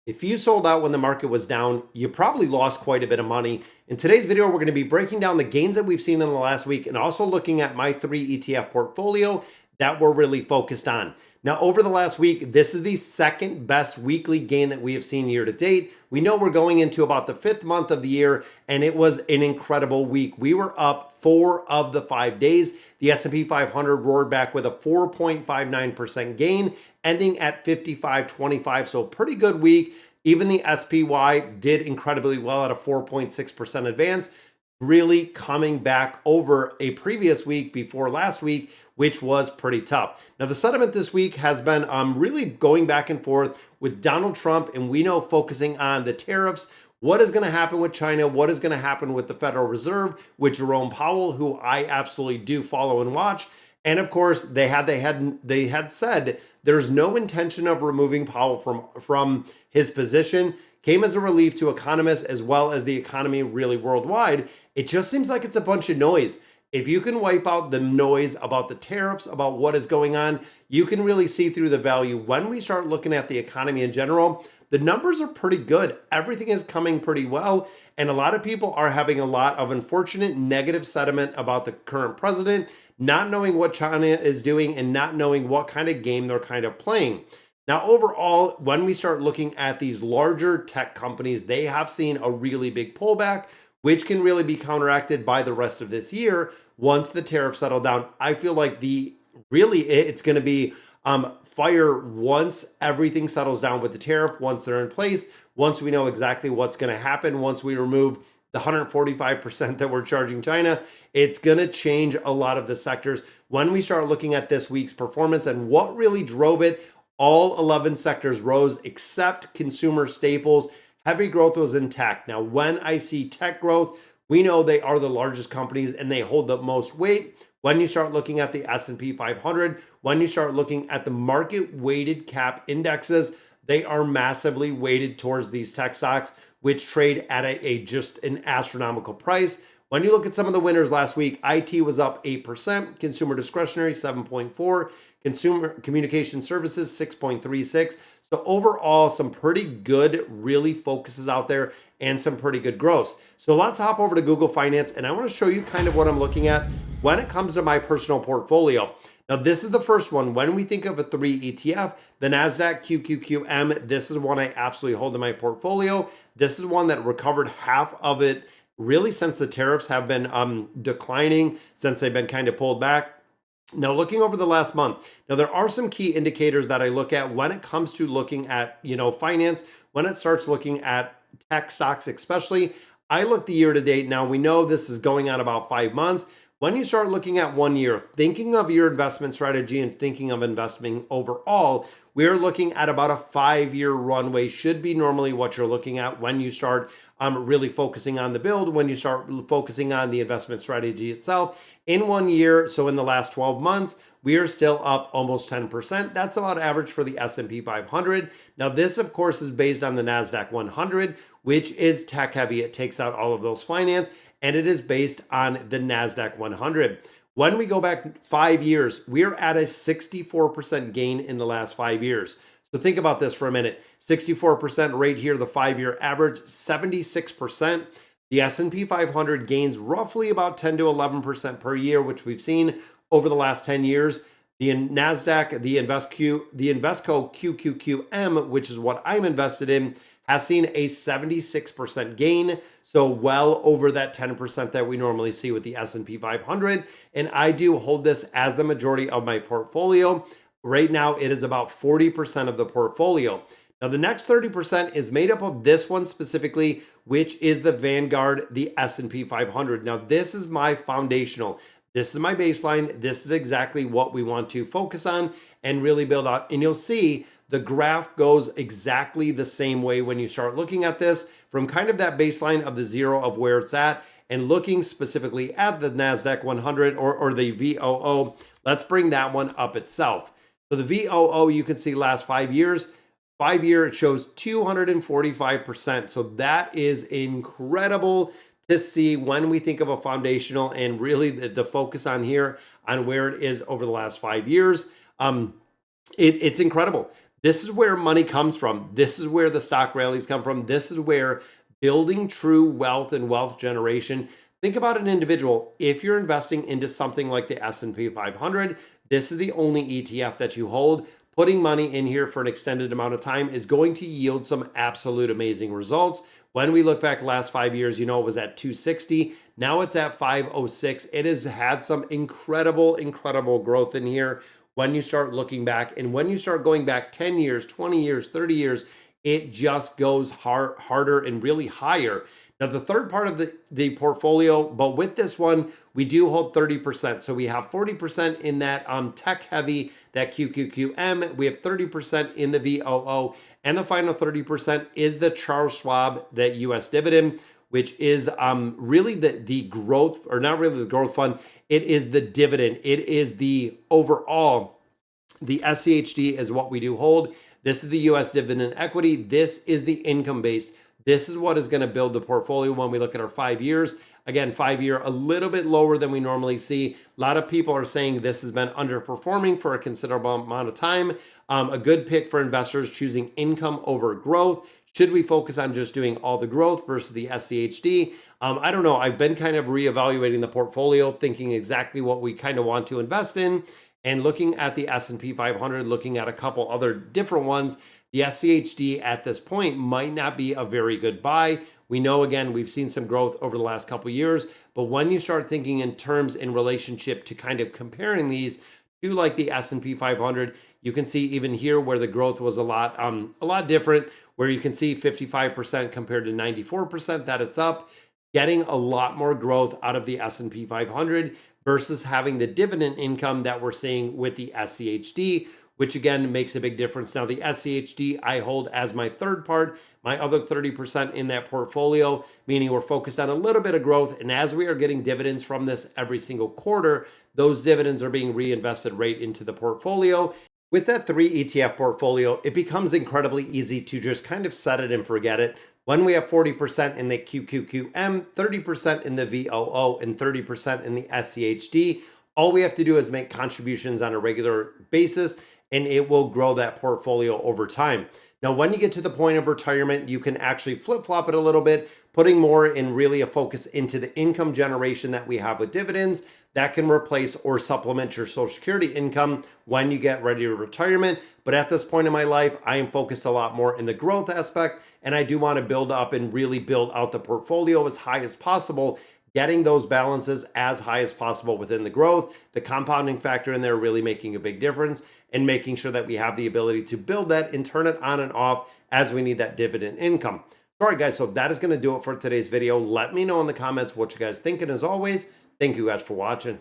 If you sold out when the market was down, you probably lost quite a bit of money. In today's video, we're going to be breaking down the gains that we've seen in the last week and also looking at my 3 ETF portfolio that we're really focused on. Now, over the last week, this is the second best weekly gain that we have seen year to date. We know we're going into about the 5th month of the year, and it was an incredible week. We were up 4 of the 5 days. The S&P 500 roared back with a 4.59% gain, ending at 55.25. So pretty good week. Even the SPY did incredibly well at a 4.6% advance, really coming back over a previous week before last week, which was pretty tough. Now, the sentiment this week has been really going back and forth with Donald Trump, and we know focusing on the tariffs. What is going to happen with China? What is going to happen with the Federal Reserve, with Jerome Powell, who I absolutely do follow and watch? And of course, they had said there's no intention of removing Powell from his position. Came as a relief to economists as well as the economy really worldwide. It just seems like it's a bunch of noise. If you can wipe out the noise about the tariffs, about what is going on, you can really see through the value. When we start looking at the economy in general, the numbers are pretty good. Everything is coming pretty well. And a lot of people are having a lot of unfortunate negative sentiment about the current president, not knowing what China is doing and not knowing what kind of game they're kind of playing. Now, overall, when we start looking at these larger tech companies, they have seen a really big pullback, which can really be counteracted by the rest of this year once the tariffs settle down. I feel like it's going to be fire once everything settles down with the tariff, once they're in place, once we know exactly what's going to happen, once we remove the 145% that we're charging China. It's going to change a lot of the sectors. When we start looking at this week's performance and what really drove it, all 11 sectors rose except consumer staples. Heavy growth was intact. Now, when I see tech growth, we know they are the largest companies and they hold the most weight. When you start looking at the S&P 500, when you start looking at the market weighted cap indexes, they are massively weighted towards these tech stocks, which trade at just an astronomical price. When you look at some of the winners last week, IT was up 8%, consumer discretionary 7.4%, consumer communication services 6.36%. So overall, some pretty good really focuses out there and some pretty good growth. So let's hop over to Google Finance, and I want to show you kind of what I'm looking at when it comes to my personal portfolio. Now, this is the first one. When we think of a 3 ETF, the NASDAQ QQQM, this is one I absolutely hold in my portfolio. This is one that recovered half of it really since the tariffs have been declining, since they've been kind of pulled back. Now, looking over the last month, now there are some key indicators that I look at when it comes to looking at, finance, when it starts looking at tech stocks, especially. I look the year to date. Now, we know this is going on about 5 months. When you start looking at 1 year, thinking of your investment strategy and thinking of investing overall, we're looking at about a 5-year runway should be normally what you're looking at when you start really focusing on the build, when you start focusing on the investment strategy itself. In 1 year, so in the last 12 months, we are still up almost 10%. That's about average for the S&P 500. Now, this, of course, is based on the NASDAQ 100, which is tech heavy. It takes out all of those finance, and it is based on the NASDAQ 100. When we go back 5 years, we're at a 64% gain in the last 5 years. So think about this for a minute. 64% right here, the 5-year average, 76%. The S&P 500 gains roughly about 10 to 11% per year, which we've seen over the last 10 years. The NASDAQ, the Invesco QQQM, which is what I'm invested in, has seen a 76% gain, so well over that 10% that we normally see with the S&P 500. And I do hold this as the majority of my portfolio. Right now, it is about 40% of the portfolio. Now, the next 30% is made up of this one specifically, which is the Vanguard, the S&P 500. Now, this is my foundational. This is my baseline. This is exactly what we want to focus on and really build out. And you'll see the graph goes exactly the same way when you start looking at this from kind of that baseline of the zero of where it's at and looking specifically at the NASDAQ 100 or the VOO. Let's bring that one up itself. So the VOO, you can see last 5 years, 5 year, it shows 245%. So that is incredible to see when we think of a foundational and really the focus on here on where it is over the last 5 years. It's incredible. This is where money comes from. This is where the stock rallies come from. This is where building true wealth and wealth generation. Think about an individual. If you're investing into something like the S&P 500, this is the only ETF that you hold. Putting money in here for an extended amount of time is going to yield some absolute amazing results. When we look back the last 5 years, it was at 260. Now it's at 506. It has had some incredible growth in here when you start looking back. And when you start going back 10 years, 20 years, 30 years, it just goes harder and really higher. Now, the third part of the portfolio, but with this one, we do hold 30%. So we have 40% in that tech heavy, that QQQM. We have 30% in the VOO. And the final 30% is the Charles Schwab, that US dividend, which is really the growth, or not really the growth fund. It is the dividend. It is the overall, the SCHD is what we do hold. This is the US dividend equity. This is the income base. This is what is going to build the portfolio when we look at our 5 years. Again, 5 year, a little bit lower than we normally see. A lot of people are saying this has been underperforming for a considerable amount of time. A good pick for investors choosing income over growth. Should we focus on just doing all the growth versus the SCHD? I don't know. I've been kind of reevaluating the portfolio, thinking exactly what we kind of want to invest in, and looking at the S&P 500, looking at a couple other different ones. The SCHD at this point might not be a very good buy. We know, again, we've seen some growth over the last couple of years, but when you start thinking in terms in relationship to kind of comparing these to like the S&P 500, you can see even here where the growth was a lot different, where you can see 55% compared to 94% that it's up, getting a lot more growth out of the S&P 500 versus having the dividend income that we're seeing with the SCHD, which again makes a big difference. Now, the SCHD I hold as my third part, my other 30% in that portfolio, meaning we're focused on a little bit of growth. And as we are getting dividends from this every single quarter, those dividends are being reinvested right into the portfolio. With that 3 ETF portfolio, it becomes incredibly easy to just kind of set it and forget it. When we have 40% in the QQQM, 30% in the VOO, and 30% in the SCHD, all we have to do is make contributions on a regular basis, and it will grow that portfolio over time. Now, when you get to the point of retirement, you can actually flip-flop it a little bit, putting more in really a focus into the income generation that we have with dividends that can replace or supplement your Social Security income when you get ready to retirement. But at this point in my life, I am focused a lot more in the growth aspect, and I do want to build up and really build out the portfolio as high as possible, getting those balances as high as possible within the growth, the compounding factor in there really making a big difference, and making sure that we have the ability to build that and turn it on and off as we need that dividend income. All right, guys, so that is going to do it for today's video. Let me know in the comments what you guys think, and as always, thank you guys for watching.